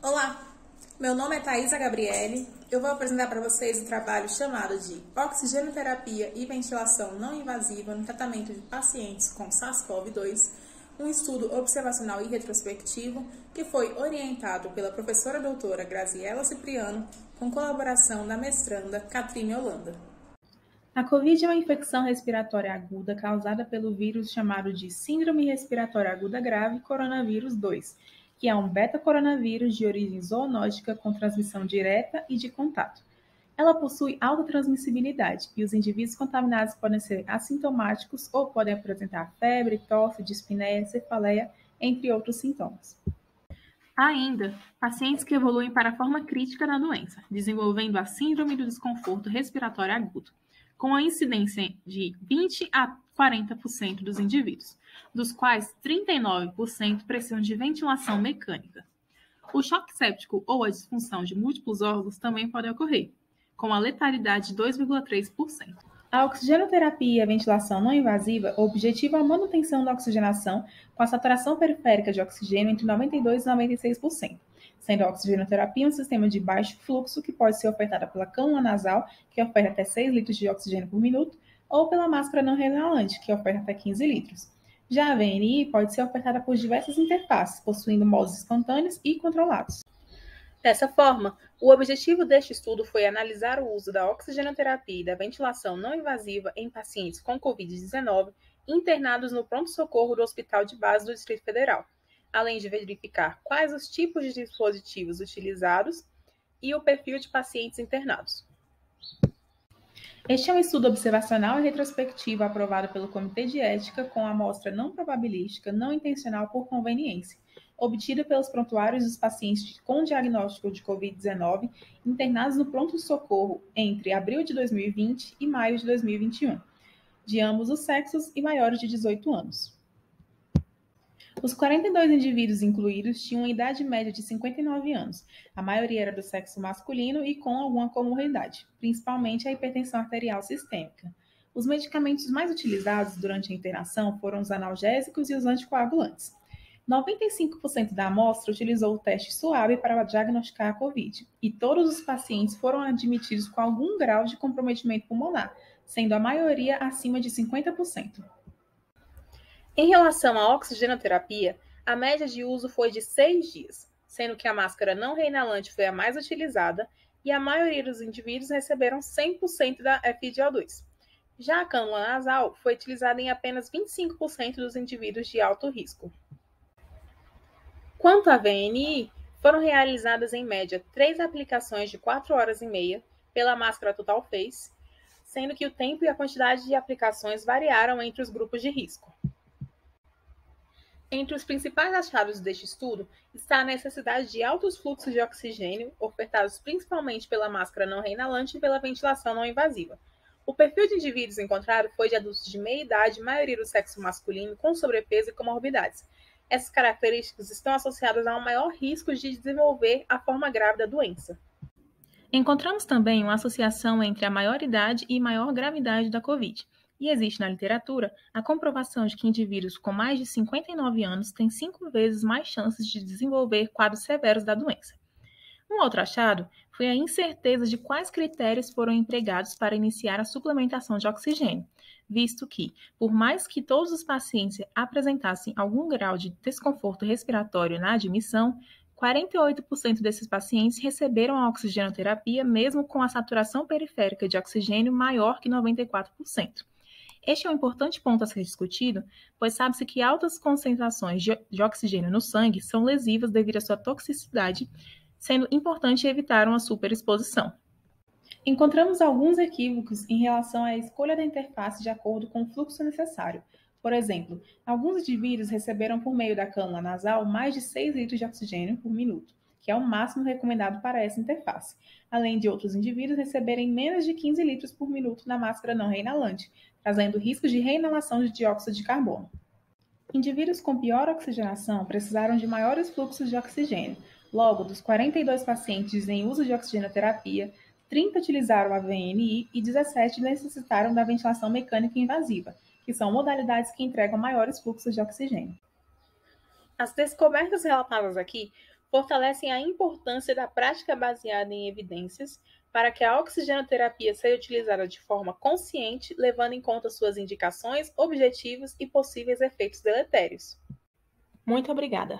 Olá, meu nome é Thaisa Gabriele. Eu vou apresentar para vocês o trabalho chamado de Oxigenoterapia e Ventilação Não Invasiva no Tratamento de Pacientes com SARS-CoV-2, um estudo observacional e retrospectivo que foi orientado pela professora doutora Graziela Cipriano, com colaboração da mestranda Catrine Holanda. A COVID é uma infecção respiratória aguda causada pelo vírus chamado de Síndrome Respiratória Aguda Grave Coronavírus 2, que é um beta-coronavírus de origem zoonótica com transmissão direta e de contato. Ela possui alta transmissibilidade e os indivíduos contaminados podem ser assintomáticos ou podem apresentar febre, tosse, dispneia, cefaleia, entre outros sintomas. Há ainda pacientes que evoluem para a forma crítica da doença, desenvolvendo a síndrome do desconforto respiratório agudo, com a incidência de 20 a 40% dos indivíduos, dos quais 39% precisam de ventilação mecânica. O choque séptico ou a disfunção de múltiplos órgãos também podem ocorrer, com a letalidade de 2,3%. A oxigenoterapia e a ventilação não invasiva objetiva a manutenção da oxigenação com a saturação periférica de oxigênio entre 92% e 96%, sendo a oxigenoterapia um sistema de baixo fluxo que pode ser ofertada pela cânula nasal, que oferta até 6 litros de oxigênio por minuto, ou pela máscara não reinalante, que oferta até 15 litros. Já a VNI pode ser ofertada por diversas interfaces, possuindo modos espontâneos e controlados. Dessa forma, o objetivo deste estudo foi analisar o uso da oxigenoterapia e da ventilação não invasiva em pacientes com Covid-19 internados no pronto-socorro do Hospital de Base do Distrito Federal, além de verificar quais os tipos de dispositivos utilizados e o perfil de pacientes internados. Este é um estudo observacional e retrospectivo aprovado pelo Comitê de Ética com amostra não probabilística, não intencional por conveniência, obtida pelos prontuários dos pacientes com diagnóstico de Covid-19 internados no pronto-socorro entre abril de 2020 e maio de 2021, de ambos os sexos e maiores de 18 anos. Os 42 indivíduos incluídos tinham uma idade média de 59 anos. A maioria era do sexo masculino e com alguma comorbidade, principalmente a hipertensão arterial sistêmica. Os medicamentos mais utilizados durante a internação foram os analgésicos e os anticoagulantes. 95% da amostra utilizou o teste SUABE para diagnosticar a COVID, e todos os pacientes foram admitidos com algum grau de comprometimento pulmonar, sendo a maioria acima de 50%. Em relação à oxigenoterapia, a média de uso foi de 6 dias, sendo que a máscara não reinalante foi a mais utilizada e a maioria dos indivíduos receberam 100% da FiDO2. Já a cânula nasal foi utilizada em apenas 25% dos indivíduos de alto risco. Quanto à VNI, foram realizadas em média 3 aplicações de 4 horas e meia pela máscara Total Face, sendo que o tempo e a quantidade de aplicações variaram entre os grupos de risco. Entre os principais achados deste estudo está a necessidade de altos fluxos de oxigênio, ofertados principalmente pela máscara não reinalante e pela ventilação não invasiva. O perfil de indivíduos encontrado foi de adultos de meia idade, maioria do sexo masculino, com sobrepeso e comorbidades. Essas características estão associadas a um maior risco de desenvolver a forma grave da doença. Encontramos também uma associação entre a maior idade e maior gravidade da COVID. E existe na literatura a comprovação de que indivíduos com mais de 59 anos têm 5 vezes mais chances de desenvolver quadros severos da doença. Um outro achado foi a incerteza de quais critérios foram empregados para iniciar a suplementação de oxigênio, visto que, por mais que todos os pacientes apresentassem algum grau de desconforto respiratório na admissão, 48% desses pacientes receberam a oxigenoterapia mesmo com a saturação periférica de oxigênio maior que 94%. Este é um importante ponto a ser discutido, pois sabe-se que altas concentrações de oxigênio no sangue são lesivas devido à sua toxicidade, sendo importante evitar uma superexposição. Encontramos alguns equívocos em relação à escolha da interface de acordo com o fluxo necessário. Por exemplo, alguns indivíduos receberam por meio da cânula nasal mais de 6 litros de oxigênio por minuto, que é o máximo recomendado para essa interface, além de outros indivíduos receberem menos de 15 litros por minuto na máscara não reinalante, trazendo riscos de reinalação de dióxido de carbono. Indivíduos com pior oxigenação precisaram de maiores fluxos de oxigênio. Logo, dos 42 pacientes em uso de oxigenoterapia, 30 utilizaram a VNI e 17 necessitaram da ventilação mecânica invasiva, que são modalidades que entregam maiores fluxos de oxigênio. As descobertas relatadas aqui fortalecem a importância da prática baseada em evidências para que a oxigenoterapia seja utilizada de forma consciente, levando em conta suas indicações, objetivos e possíveis efeitos deletérios. Muito obrigada!